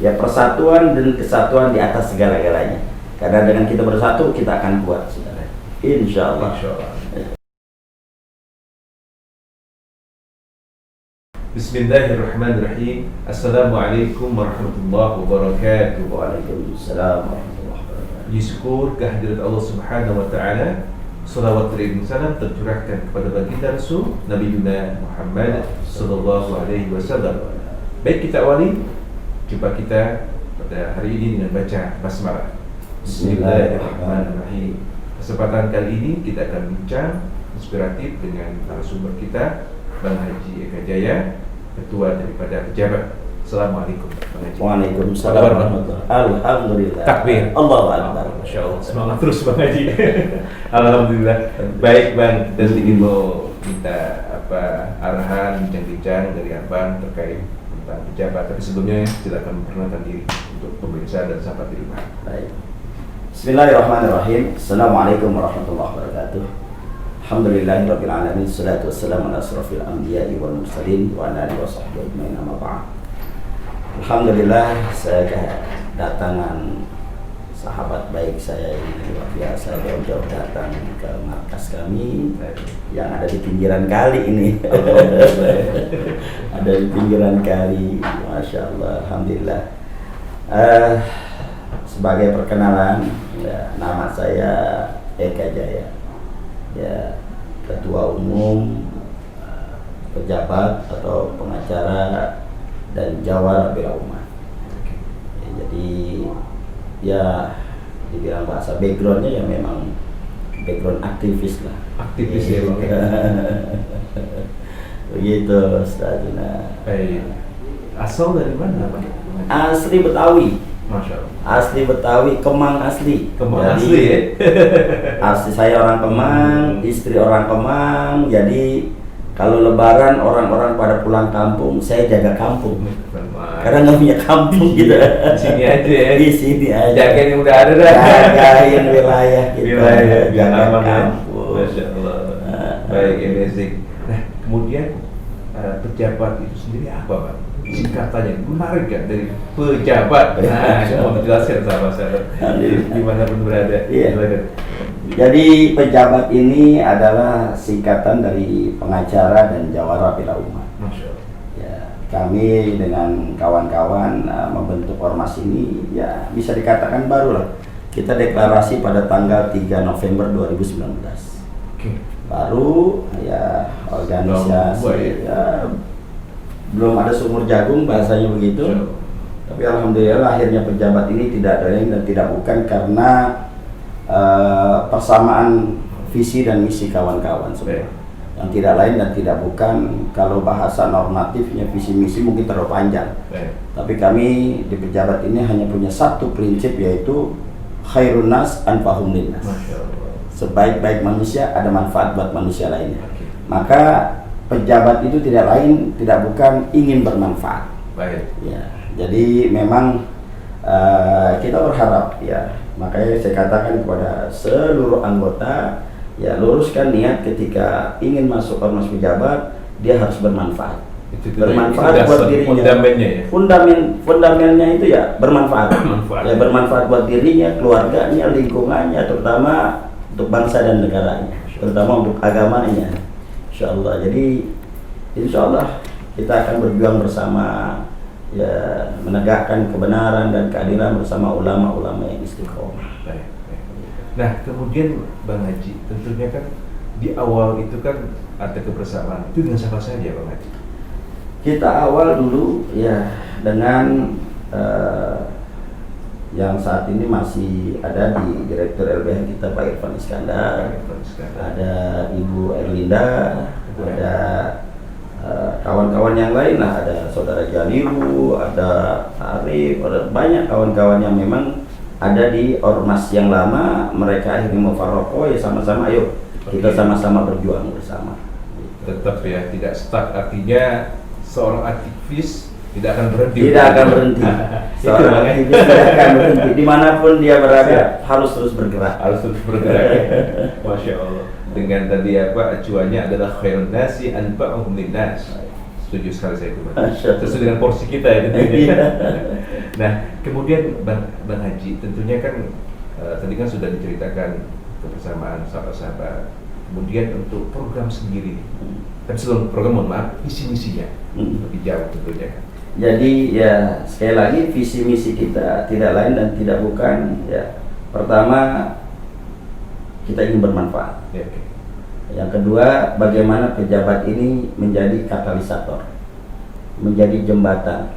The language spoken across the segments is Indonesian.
Ya, persatuan dan kesatuan di atas segala-galanya. Karena dengan kita bersatu, kita akan kuat, saudara. Insya Allah. Bismillahirrahmanirrahim. Assalamualaikum warahmatullahi wabarakatuh. Waalaikumsalam warahmatullahi wabarakatuh. Puji syukur kehadirat Allah Subhanahu wa taala. Salawat dan salam tercurahkan kepada baginda Rasul Nabi Muhammad sallallahu alaihi wasallam. Baik, kita awali jumpa kita pada hari ini dengan baca basmalah. Bismillahirrahmanirrahim. Kesempatan kali ini kita akan bincang inspiratif dengan narasumber kita, Bang Haji Eka Jaya, Ketua daripada Pejabat. Assalamualaikum, Bang Haji. Waalaikumsalam warahmatullahi wabarakatuh. Alhamdulillah. Takbir. Allahu Akbar. Masya Allah. Semangat terus Bang Haji. Alhamdulillah. Baik Bang, dan ingin mau minta arahan bincang-bincang dari Abang terkait tentang pejabat. Tapi sebelumnya silakan memperkenalkan diri untuk pemirsa dan sahabat di rumah. Baik. Bismillahirrahmanirrahim. Assalamualaikum warahmatullahi wabarakatuh. Alhamdulillahirabbil alamin. Wassalatu wassalamu ala asrofil anbiya'i wal mursalin wa ala alihi washabbihi ajmain, amma ba'd. Alhamdulillah, saya kedatangan sahabat baik saya ini luar biasa, jauh-jauh datang ke markas kami yang ada di pinggiran kali ini. Ada di pinggiran kali, Masya Allah, Alhamdulillah. Sebagai perkenalan, ya, nama saya Eka Jaya, ya, Ketua Umum, pejabat atau pengacara dan jawara bela umat. Ya, jadi ya dibilang bahasa backgroundnya ya memang background aktivis lah. Aktivis ya Bang. Begitu Ustazina. Baik. Asal dari mana Pak? Asli Betawi. Masya Allah. Asli Betawi, Kemang asli. Kemang Jadi, asli ya? Asli saya orang Kemang, istri orang Kemang. Jadi kalau Lebaran orang-orang pada pulang kampung, saya jaga kampung. Karena nggak punya kampung gitu. Di sini aja ya. Di sini aja. Jagain yang udah ada dah. Jagain wilayah kita. Wilayah Jaga aman ya. kampung. Masya Allah. Baik, amazing. Nah, kemudian pejabat itu sendiri apa Pak? Singkatannya menarik kan dari pejabat. Nah, mau menjelaskan sama saya. Dimanapun berada. Iya. Jadi pejabat ini adalah singkatan dari pengacara dan jawara bela umat. Masya Allah. Ya, kami dengan kawan-kawan membentuk ormas ini ya bisa dikatakan baru lah. Kita deklarasi pada tanggal 3 November 2019. Oke. Baru ya organisasi ya, belum ada sumur jagung bahasanya begitu. Sure. Tapi alhamdulillah akhirnya pejabat ini tidak ada lain dan tidak bukan karena persamaan visi dan misi kawan-kawan semua. Yang tidak lain dan tidak bukan, kalau bahasa normatifnya visi misi mungkin terlalu panjang. Tapi kami di pejabat ini hanya punya satu prinsip, yaitu khairun nas anfa'uhum linnas. Sebaik-baik manusia ada manfaat buat manusia lainnya. Maka pejabat itu tidak lain tidak bukan ingin bermanfaat. Ya, jadi memang kita berharap ya, makanya saya katakan kepada seluruh anggota ya, luruskan niat ketika ingin masuk ormas pejabat, dia harus bermanfaat. Bermanfaat buat dirinya. Fundamennya ya. Fundamennya itu ya bermanfaat. Ya, bermanfaat buat dirinya, keluarganya, lingkungannya, terutama untuk bangsa dan negaranya, terutama untuk agamanya. Insyaallah. Jadi insyaallah kita akan berjuang bersama, ya, menegakkan kebenaran dan keadilan bersama ulama-ulama yang istiqomah. Nah, kemudian Bang Haji, tentunya kan di awal itu kan ada kebersamaan. Itu dengan siapa saja Bang Haji? Kita awal dulu ya dengan yang saat ini masih ada di Direktur LBH kita, Pak Irfan Iskandar. Ada Ibu Erlinda, ada kawan-kawan yang lain lah, ada Saudara Jaliwu, ada Arif, ada banyak kawan-kawan yang memang ada di ormas yang lama. Mereka akhirnya mufaroqah, ya sama-sama ayo kita sama-sama berjuang bersama. Tetap ya, tidak stuck, artinya seorang aktivis tidak akan berhenti. Tidak akan berhenti. Seorang aktivis tidak akan berhenti. Dimanapun dia berada harus terus bergerak. Harus terus bergerak. Masya Allah. Dengan tadi acuannya adalah khairun nasi anfa'uhum linnas. Setuju sekali saya itu, Bang. Masya Allah. Sesuai dengan porsi kita ya tentunya. Nah, kemudian Bang Haji, tentunya kan tadi kan sudah diceritakan kebersamaan sahabat-sahabat. Kemudian untuk program sendiri, tapi sebelum program, mohon maaf, visi misinya lebih jauh tentunya kan. Jadi ya sekali lagi visi misi kita tidak lain dan tidak bukan ya, pertama kita ingin bermanfaat. Ya, oke. Yang kedua, bagaimana pejabat ini menjadi katalisator, menjadi jembatan,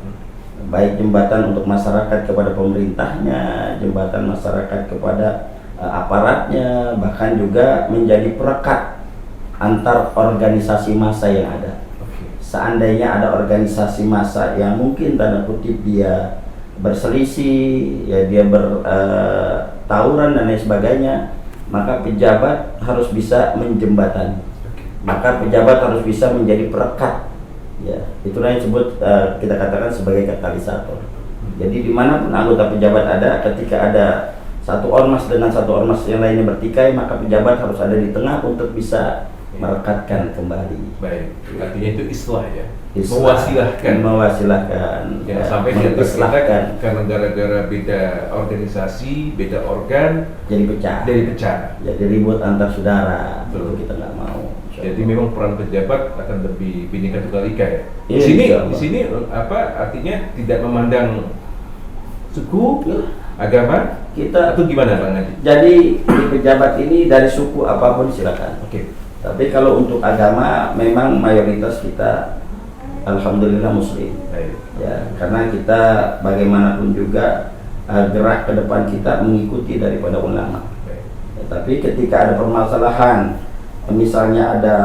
baik jembatan untuk masyarakat kepada pemerintahnya, jembatan masyarakat kepada aparatnya, bahkan juga menjadi perekat antar organisasi massa yang ada. Seandainya ada organisasi massa yang mungkin tanda kutip dia berselisih, ya dia bertawuran dan lain sebagainya, maka pejabat harus bisa menjembatani. Maka pejabat harus bisa menjadi perekat. Ya, itulah yang disebut kita katakan sebagai katalisator. Jadi dimanapun anggota pejabat ada, ketika ada satu ormas dengan satu ormas yang lainnya bertikai, maka pejabat harus ada di tengah untuk bisa merekatkan kembali. Baik, artinya itu islah ya, Mewasilahkan. Jangan sampai kita karena gara-gara beda organisasi, beda organ, jadi pecah. Jadi ribut antar saudara. Betul. Itu kita nggak mau. Jadi memang peran pejabat akan lebih Bhinneka Tunggal Ika ya. Iya, Di sini apa artinya tidak memandang suku, agama, kita atau gimana Bang Haji? Jadi di pejabat ini dari suku apapun silakan. Oke. Tapi kalau untuk agama memang mayoritas kita alhamdulillah muslim. Baik. Ya, karena kita bagaimanapun juga gerak ke depan kita mengikuti daripada ulama. Baik. Ya, tapi ketika ada permasalahan, misalnya ada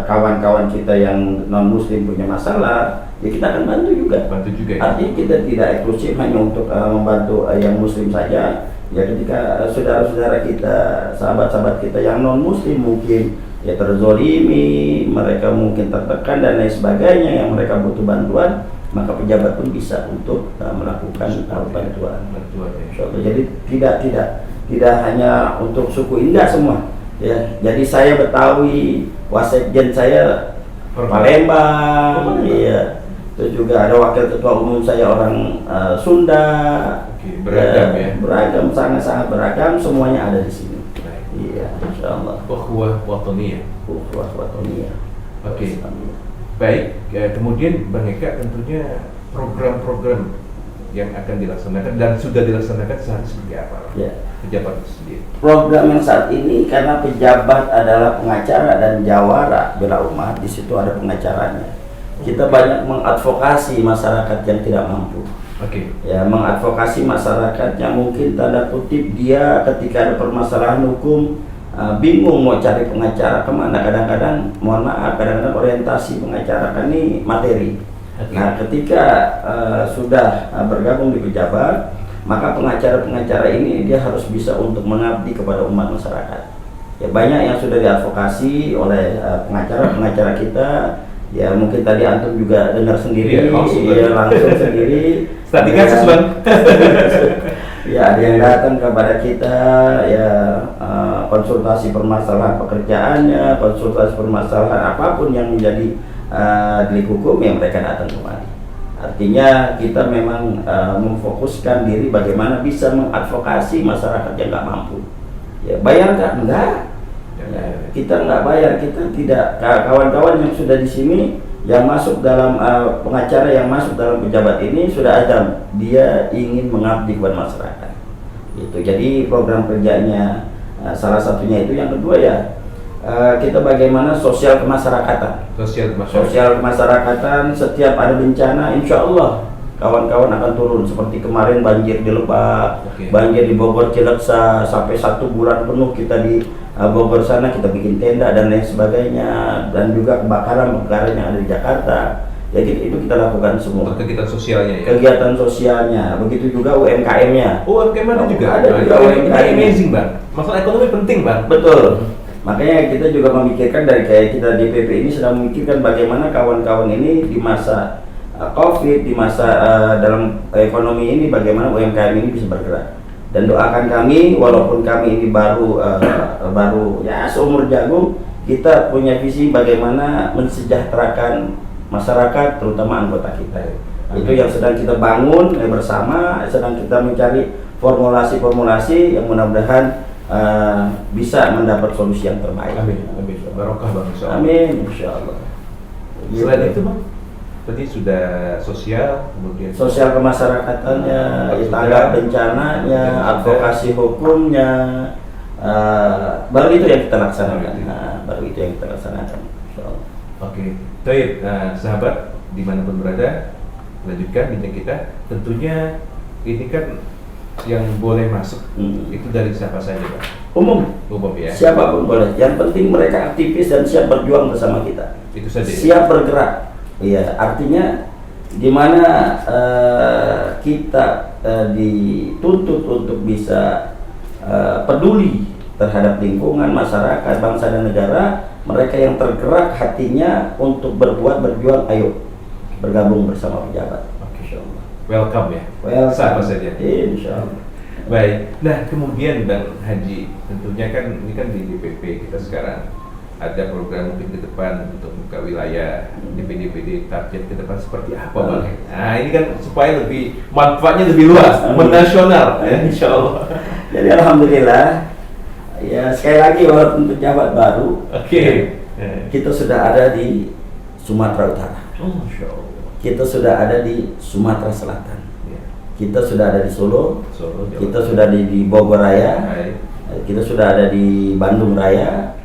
kawan-kawan kita yang non muslim punya masalah, ya kita akan bantu juga. Ya? Artinya kita tidak eksklusif hanya untuk membantu yang muslim saja. Ya ketika saudara-saudara kita, sahabat-sahabat kita yang non muslim mungkin ya terzolimi, mereka mungkin tertekan dan lain sebagainya, yang mereka butuh bantuan, maka pejabat pun bisa untuk melakukan bantuan. Ya. Jadi tidak hanya untuk suku, enggak semua. Ya, jadi saya Betawi, wasekjen saya Palembang, iya. Itu juga ada wakil ketua umum saya orang Sunda. Oke, beragam ya. Beragam, sangat-sangat beragam, semuanya ada di sini. Baik. Iya, insyaallah. Ukhuwah wataniyah. Ukhuwah wataniyah. Oke. Baik, kemudian Bang Eka tentunya program-program yang akan dilaksanakan dan sudah dilaksanakan saat ini seperti apa? Ya. Pejabat itu sendiri. Program yang saat ini karena pejabat adalah pengacara dan jawara bela umat, di situ ada pengacaranya. Kita banyak mengadvokasi masyarakat yang tidak mampu. Oke. Ya, mengadvokasi masyarakat yang mungkin tanda kutip dia ketika ada permasalahan hukum bingung mau cari pengacara kemana. Kadang-kadang, mohon maaf, kadang-kadang orientasi pengacara kan ini materi. Okay. Nah, ketika sudah bergabung di pejabat, maka pengacara-pengacara ini dia harus bisa untuk mengabdi kepada umat masyarakat. Ya, banyak yang sudah diadvokasi oleh pengacara-pengacara kita. Ya, mungkin tadi antum juga dengar sendiri, langsung sendiri. Tadi kan Bang. Ya, ada yang datang kepada kita, ya konsultasi permasalahan pekerjaannya, konsultasi permasalahan apapun yang menjadi delik hukum, yang mereka datang kemari. Artinya kita memang memfokuskan diri bagaimana bisa mengadvokasi masyarakat yang nggak mampu. Ya, bayar nggak? Enggak. Ya, kita nggak bayar, kita tidak. Kawan-kawan yang sudah di sini, yang masuk dalam pengacara yang masuk dalam pejabat ini sudah ada, dia ingin mengabdi kepada masyarakat. Itu jadi program kerjanya salah satunya itu. Yang kedua ya kita bagaimana sosial kemasyarakatan. Sosial kemasyarakatan, setiap ada bencana, insya Allah kawan-kawan akan turun. Seperti kemarin banjir di Lebak, banjir di Bogor, Cileksa, sampai 1 bulan penuh kita di Bogor sana, kita bikin tenda dan lain sebagainya, dan juga kebakaran yang ada di Jakarta. Jadi itu kita lakukan semua. Kegiatan sosialnya ya. Kegiatan sosialnya, begitu juga UMKM-nya. UMKM ada juga. Ada juga UMKM. Amazing Bang. Masalah ekonomi penting Bang. Betul. Makanya kita juga memikirkan dari kayak kita DPP ini sedang memikirkan bagaimana kawan-kawan ini di masa COVID, di masa dalam ekonomi ini, bagaimana UMKM ini bisa bergerak. Dan doakan kami, walaupun kami ini baru ya seumur jagung, kita punya visi bagaimana mensejahterakan masyarakat, terutama anggota kita. Itu yang sedang kita bangun bersama, sedang kita mencari formulasi-formulasi yang mudah-mudahan bisa mendapat solusi yang terbaik. Amin, amin. Barokah Bang, insyaallah. Amin, insyaallah. Selain itu Bang, tadi sudah sosial, kemudian sosial kemasyarakatannya, tanggap bencananya, advokasi hukumnya, baru itu yang kita laksanakan. Baru itu yang kita laksanakan. Insyaallah. Oke, baik. Nah, sahabat dimanapun berada, lanjutkan bincang kita. Tentunya ini kan yang boleh masuk itu dari siapa saja, Pak? Umum ya. Siapapun boleh. Yang penting mereka aktivis dan siap berjuang bersama kita. Itu saja. Siap bergerak. Iya, artinya di mana kita dituntut untuk bisa peduli terhadap lingkungan, masyarakat, bangsa dan negara. Mereka yang tergerak hatinya untuk berjuang, ayo bergabung bersama pejabat. Insyaallah. Welcome ya. Welcome. Sama saja. Insyaallah. Baik. Nah, kemudian Bang Haji, tentunya kan ini kan di DPP kita sekarang ada program mungkin ke depan untuk buka wilayah DPD target ke depan seperti apa Bang? Nah, ini kan supaya lebih manfaatnya lebih luas, menasional ya, insyaallah. Jadi alhamdulillah. Ya sekali lagi walaupun pejabat baru, kita sudah ada di Sumatera Utara. Kita sudah ada di Sumatera Selatan. Kita sudah ada di Solo. Kita sudah di Bogor Raya. Kita sudah ada di Bandung Raya.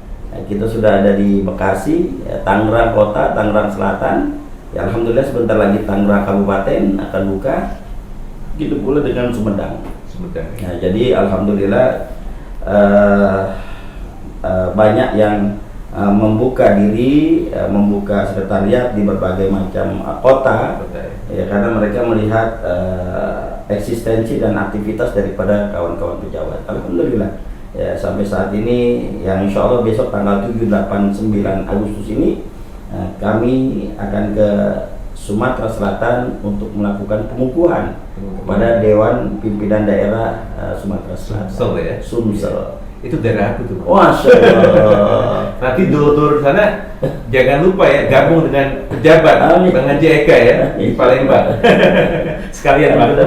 Kita sudah ada di Bekasi, Tangerang Kota, Tangerang Selatan. Ya, alhamdulillah sebentar lagi Tangerang Kabupaten akan buka. Gitu pula dengan Sumedang. Nah, jadi alhamdulillah banyak yang membuka diri, membuka sekretariat di berbagai macam kota, ya karena mereka melihat eksistensi dan aktivitas daripada kawan-kawan pejabat. Alhamdulillah, ya sampai saat ini, yang insya Allah besok tanggal 7, 8, 9 Agustus ini kami akan ke Sumatera Selatan untuk melakukan pengukuhan kepada Dewan Pimpinan Daerah Sumatera Selatan. Sumsel. Itu daerah aku tuh. Masya Allah. Nanti dulur-dulur sana jangan lupa ya gabung dengan pejabat Bang Haji Eka ya di Palembang. Sekalian Pak.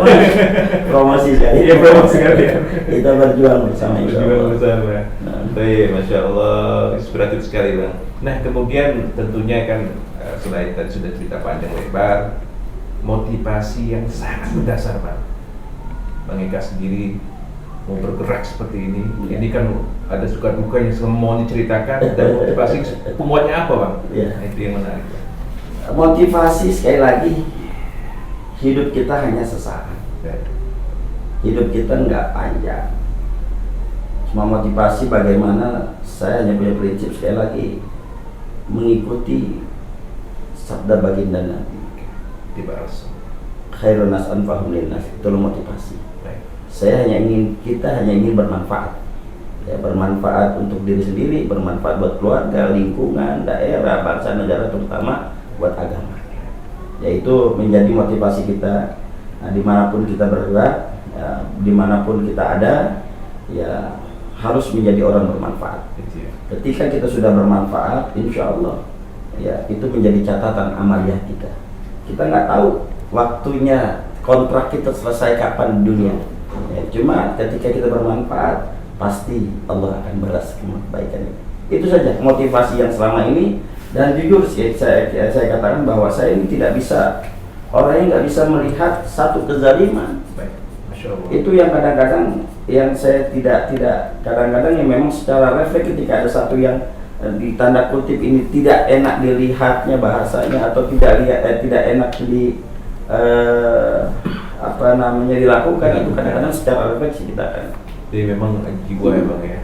Promosi sekali. Iya, promosi sekali. Kita berjuang bersama. Berjuang bersama. Baik, Masya Allah, inspiratif sekali Bang. Nah, kemudian tentunya kan selain tadi sudah cerita panjang lebar, motivasi yang sangat mendasar Bang. Bang Eka sendiri mau bergerak seperti ini kan ada suka dukanya, semua mau diceritakan, dan motivasi penguatnya apa Bang? Itu yang menarik. Motivasi sekali lagi, hidup kita hanya sesaat. Hidup kita nggak panjang. Cuma motivasi bagaimana saya hanya punya prinsip sekali lagi, mengikuti sabda baginda Nabi. Khairun nas anfa'uhum linnas. Itu motivasi. Kita hanya ingin bermanfaat, ya, bermanfaat untuk diri sendiri, bermanfaat buat keluarga, lingkungan, daerah, bangsa, negara, terutama buat agama. Yaitu menjadi motivasi kita, dimanapun kita bergerak, ya, dimanapun kita ada, ya harus menjadi orang bermanfaat. Ketika kita sudah bermanfaat, insya Allah, ya itu menjadi catatan amaliah kita. Kita nggak tahu waktunya kontrak kita selesai kapan di dunia. Ya, cuma ketika kita bermanfaat, pasti Allah akan balas kebaikan itu saja motivasi yang selama ini. Dan jujur saya katakan bahwa saya ini tidak bisa, orang yang nggak bisa melihat satu kezaliman. Itu yang kadang-kadang yang saya tidak kadang-kadang yang memang secara refleks ketika ada satu yang di tanda kutip ini tidak enak dilihatnya bahasanya, atau tidak enak dilakukan, itu kadang-kadang secara refleksi kita kan. Jadi memang jiwa ya Bang ya.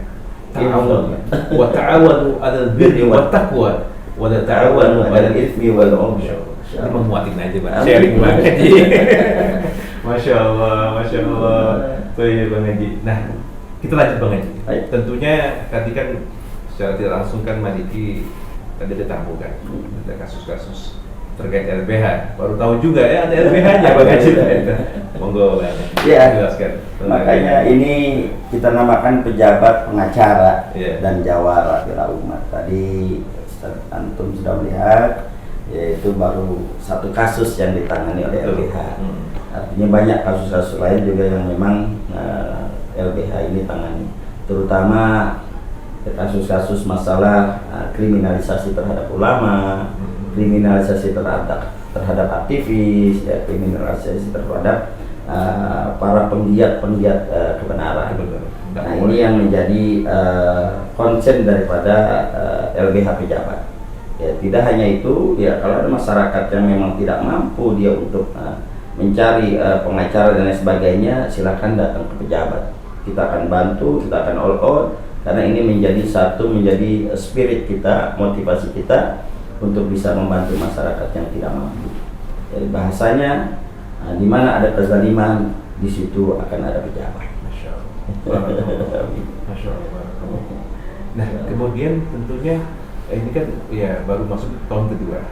Ta'awanu wa ta'awanu 'alal birri wat taqwa wa la ta'awanu 'alal itsmi wal 'udwan. Ini menguatin aja Bang. Sharing banget. Masya Allah. Baik Bang Haji. Nah, kita lanjut Bang Haji. Tentunya tadi kan secara tidak langsung kan Maliki tadi ada tamu kan, ada kasus-kasus terkait LBH. Baru tahu juga ya ada LBH-nya Bang Haji. Mau Monggo, Ya, jelaskan. makanya ini kita namakan pejabat pengacara Ya. dan jawara bila umat. Tadi Ustaz Antum sudah melihat, yaitu baru satu kasus yang ditangani oleh Betul. LBH. Artinya banyak kasus-kasus lain juga yang memang LBH ini tangani, terutama kasus-kasus masalah kriminalisasi terhadap ulama, kriminalisasi terhadap aktivis, ya, kriminalisasi terhadap para penggiat kebenaran. Nah, ini yang menjadi konsen daripada LBH pejabat. Ya, tidak hanya itu, ya kalau ada masyarakat yang memang tidak mampu dia untuk mencari pengacara dan lain sebagainya, silakan datang ke pejabat. Kita akan bantu, kita akan all out, karena ini menjadi spirit kita, motivasi kita untuk bisa membantu masyarakat yang tidak mampu. Jadi bahasanya, di mana ada kezaliman, di situ akan ada pejabat. Masya Allah. Masya Allah. Nah, kemudian tentunya ini kan ya baru masuk tahun kedua.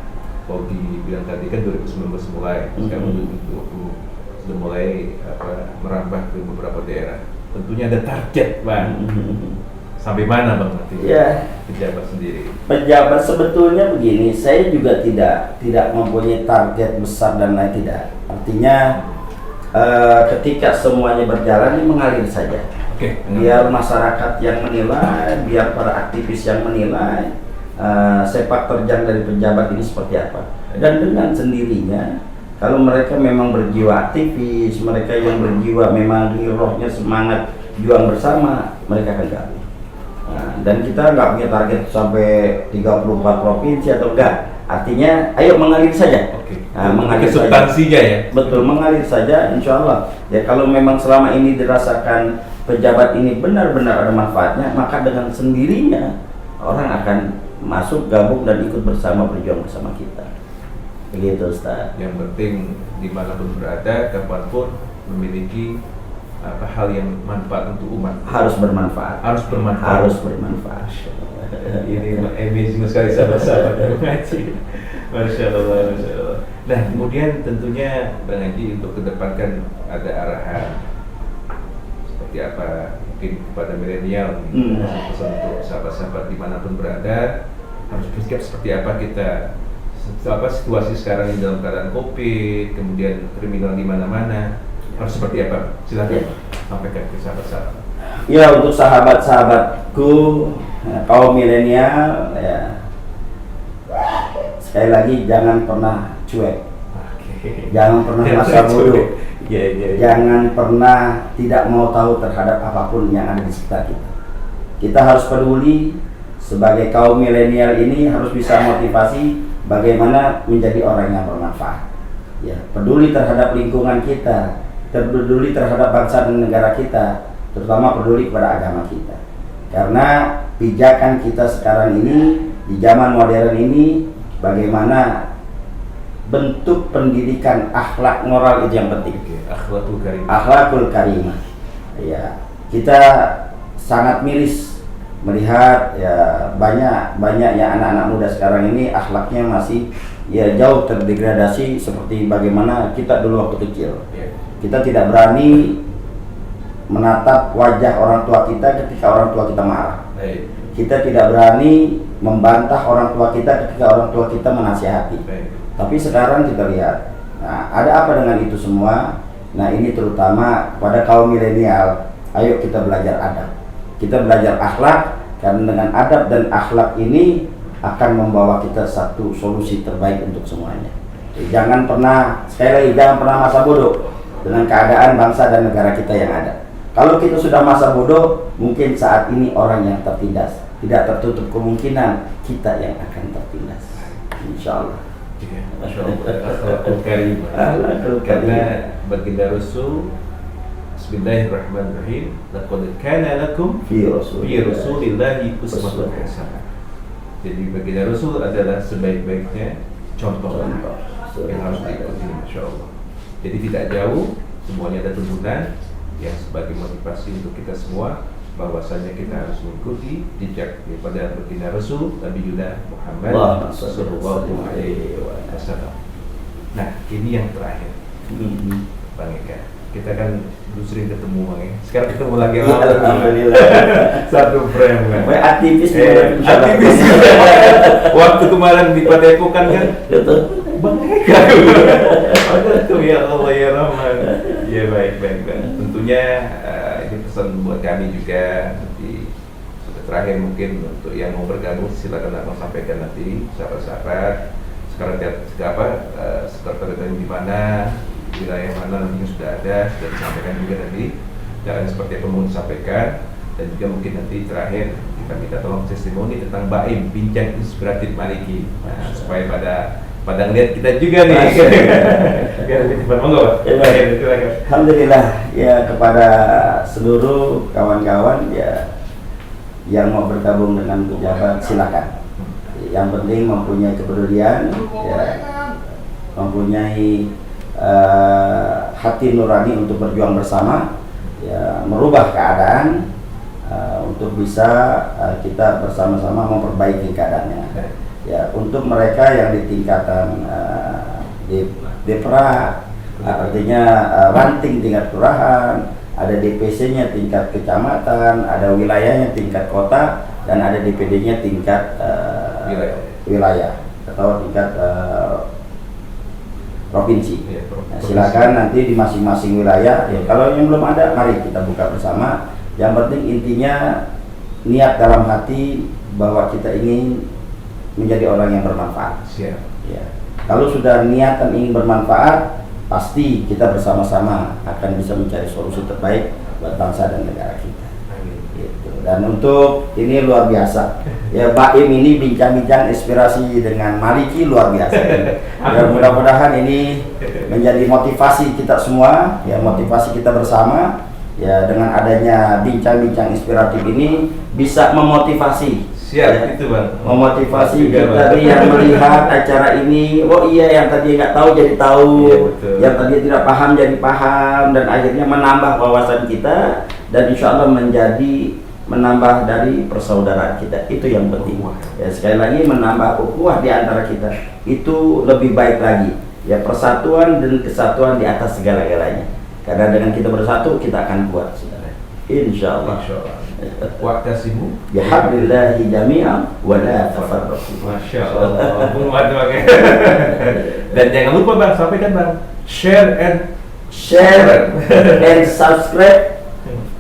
Kalau dibilang tadi kan 2019 mulai, sekarang 2020 sudah mulai merambah ke beberapa daerah. Tentunya ada target, Bang. Sampai mana, Bang, nanti? Ya. Pejabat sendiri. Pejabat sebetulnya begini, saya juga tidak mempunyai target besar dan lain, tidak. Artinya ketika semuanya berjalan, ini mengalir saja. Oke. Biar masyarakat yang menilai, biar para aktivis yang menilai sepak terjang dari pejabat ini seperti apa. Dan dengan sendirinya, kalau mereka memang berjiwa aktivis, mereka yang berjiwa memang rohnya semangat juang bersama, mereka akan gabung. Dan kita nggak punya target sampai 34 provinsi atau enggak. Artinya, ayo mengalir saja. Oke. Mengalir substansinya ya. Betul, mengalir saja, insya Allah. Ya kalau memang selama ini dirasakan pejabat ini benar-benar ada manfaatnya, maka dengan sendirinya orang akan masuk, gabung dan ikut bersama, berjuang bersama kita. Begitu, Ustaz. Yang penting dimanapun berada, kapanpun memiliki hal yang manfaat untuk umat. Harus bermanfaat. Harus bermanfaat. Harus bermanfaat. Ini amazing sekali sahabat-sahabat yang ngaji. Masya Allah, Masya Allah. Nah, kemudian tentunya Bang Haji untuk kedepankan ada arahan seperti apa mungkin kepada milenial, pesan untuk sahabat-sahabat dimanapun berada harus bersikap seperti apa kita, situasi sekarang ini dalam keadaan COVID, kemudian kriminal di mana-mana, harus seperti apa? Silakan sampaikan ke sahabat-sahabat. Ya, untuk sahabat-sahabatku kaum milenial, ya sekali lagi jangan pernah cuek, jangan pernah masa bodoh, jangan pernah tidak mau tahu terhadap apapun yang ada di sekitar kita. Kita harus peduli sebagai kaum milenial ini, harus bisa motivasi bagaimana menjadi orang yang bermanfaat. Ya, peduli terhadap lingkungan kita, peduli terhadap bangsa dan negara kita, terutama peduli kepada agama kita. Karena pijakan kita sekarang ini di zaman modern ini, bagaimana bentuk pendidikan akhlak moral itu yang penting. Akhlakul karimah. Akhlakul karimah. Ya, kita sangat miris melihat ya banyak ya anak-anak muda sekarang ini akhlaknya masih ya jauh terdegradasi seperti bagaimana kita dulu waktu kecil. Kita tidak berani menatap wajah orang tua kita ketika orang tua kita marah. Kita tidak berani membantah orang tua kita ketika orang tua kita menasihati. Tapi sekarang kita lihat, nah, ada apa dengan itu semua? Nah, ini terutama pada kaum milenial. Ayo kita belajar adab, kita belajar akhlak, karena dengan adab dan akhlak ini akan membawa kita satu solusi terbaik untuk semuanya. Jangan pernah, sekali lagi, jangan pernah masa bodoh dengan keadaan bangsa dan negara kita yang ada. Kalau kita sudah masa bodoh, mungkin saat ini orang yang tertindas. Tidak tertutup kemungkinan kita yang akan tertindas. Insya Allah. Masya Allah. Karena baginda Rasul, Bismillahirrahmanirrahim, laqad kana lakum fi Rasulillahi uswatun hasanah. Jadi baginda Rasul adalah sebaik-baiknya contoh yang harus diikuti, Masya Allah. Jadi tidak jauh, semuanya ada tuntunan yang sebagai motivasi untuk kita semua, bahwasanya kita harus mengikuti jejak daripada baginda Rasul Nabi Muhammad sallallahu alaihi wasallam. Nah, ini yang terakhir, Bang Eka. Kita kan dulu sering ketemu Bang ya. Sekarang ketemu lagi Ya, alhamdulillah. Satu frame kan. Aktivis Aktivis. Waktu kemarin di Padepokan kan. Betul. Bang Eka. Aduh ya Allah ya Rahman. Ya baik. Tentunya ini pesan buat kami juga. Nanti sudah terakhir mungkin untuk yang mau bergabung silakan Abang sampaikan nanti sahabat-sahabat. Sekarang sekretariat di mana, wilayah mana nantinya sudah sudah disampaikan juga tadi. Dan seperti yang mau disampaikan dan juga mungkin nanti terakhir kita minta tolong testimoni tentang Baim bincang inspiratif Maliki. Nah, supaya pada ngeliat kita juga nih. Biar lebih cepat monggo. Alhamdulillah ya kepada seluruh kawan-kawan ya yang mau bergabung dengan pejabat silakan. Yang penting mempunyai kepedulian, ya, mempunyai hati nurani untuk berjuang bersama, ya, merubah keadaan untuk bisa kita bersama-sama memperbaiki keadaannya. Ya, untuk mereka yang di tingkatan Depra, artinya ranting tingkat kelurahan, ada DPC-nya tingkat kecamatan, ada wilayahnya tingkat kota, dan ada DPD-nya tingkat wilayah atau tingkat provinsi. Nah, silakan nanti di masing-masing wilayah. Ya, kalau yang belum ada, mari kita buka bersama. Yang penting intinya niat dalam hati bahwa kita ingin menjadi orang yang bermanfaat. Siap. Ya. Kalau sudah niatan ingin bermanfaat, pasti kita bersama-sama akan bisa mencari solusi terbaik buat bangsa dan negara kita. Gitu. Dan untuk ini luar biasa, ya Baim ini bincang-bincang inspirasi dengan Maliki luar biasa. Ya, mudah-mudahan ini menjadi motivasi kita semua, ya motivasi kita bersama. Ya dengan adanya bincang-bincang inspiratif ini bisa memotivasi. Siap, ya, itu Bang. Memotivasi kita yang melihat acara ini. Oh iya, yang tadi nggak tahu jadi tahu, iya, yang tadi tidak paham jadi paham, dan akhirnya menambah wawasan kita dan insya Allah menambah dari persaudaraan kita. Itu yang penting. Ya, sekali lagi menambah ukhuwah di antara kita itu lebih baik lagi. Ya, persatuan dan kesatuan di atas segala-galanya. Karena dengan kita bersatu kita akan kuat, saudara. Insya Allah. Wa'tasimu bihablillahi jami'an wa la tafarraqu. Masya Allah. Dan jangan lupa Bang, sampaikan Bang, share and subscribe.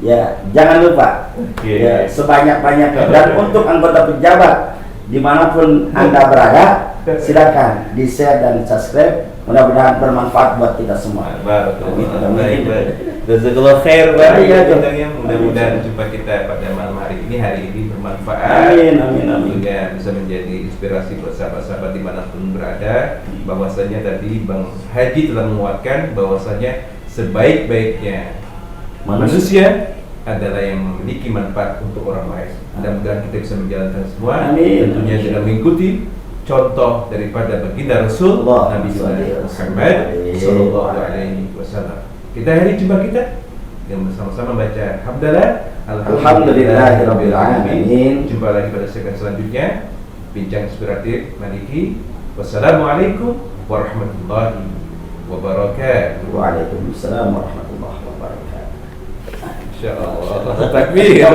Ya, jangan lupa. Ya, sebanyak-banyaknya. Dan untuk anggota pejabat dimanapun Anda berada, silakan di share dan subscribe. Mudah-mudahan bermanfaat buat kita semua. Jazakallahu khair Bang. Iya, mudah-mudahan jumpa kita pada malam hari ini bermanfaat. Amin. Juga bisa menjadi inspirasi buat sahabat-sahabat dimanapun berada. Bahwasanya tadi Bang Haji telah menguatkan bahwasanya sebaik-baiknya manusia adalah yang memiliki manfaat untuk orang lain. Mudah-mudahan kita bisa menjalankan semua. Amin. Tentunya dengan mengikuti contoh daripada baginda Rasul Nabi Muhammad Sallallahu Alaihi Wasallam. Kita akhiri jumpa kita dengan bersama-sama baca hamdalah. Alhamdulillahirabbil alamin. Jumpa lagi pada segmen selanjutnya bincang inspiratif Maliki. Wassalamualaikum warahmatullahi wabarakatuh. Waalaikumsalam warahmatullahi wabarakatuh. Insyaallah. Takbir.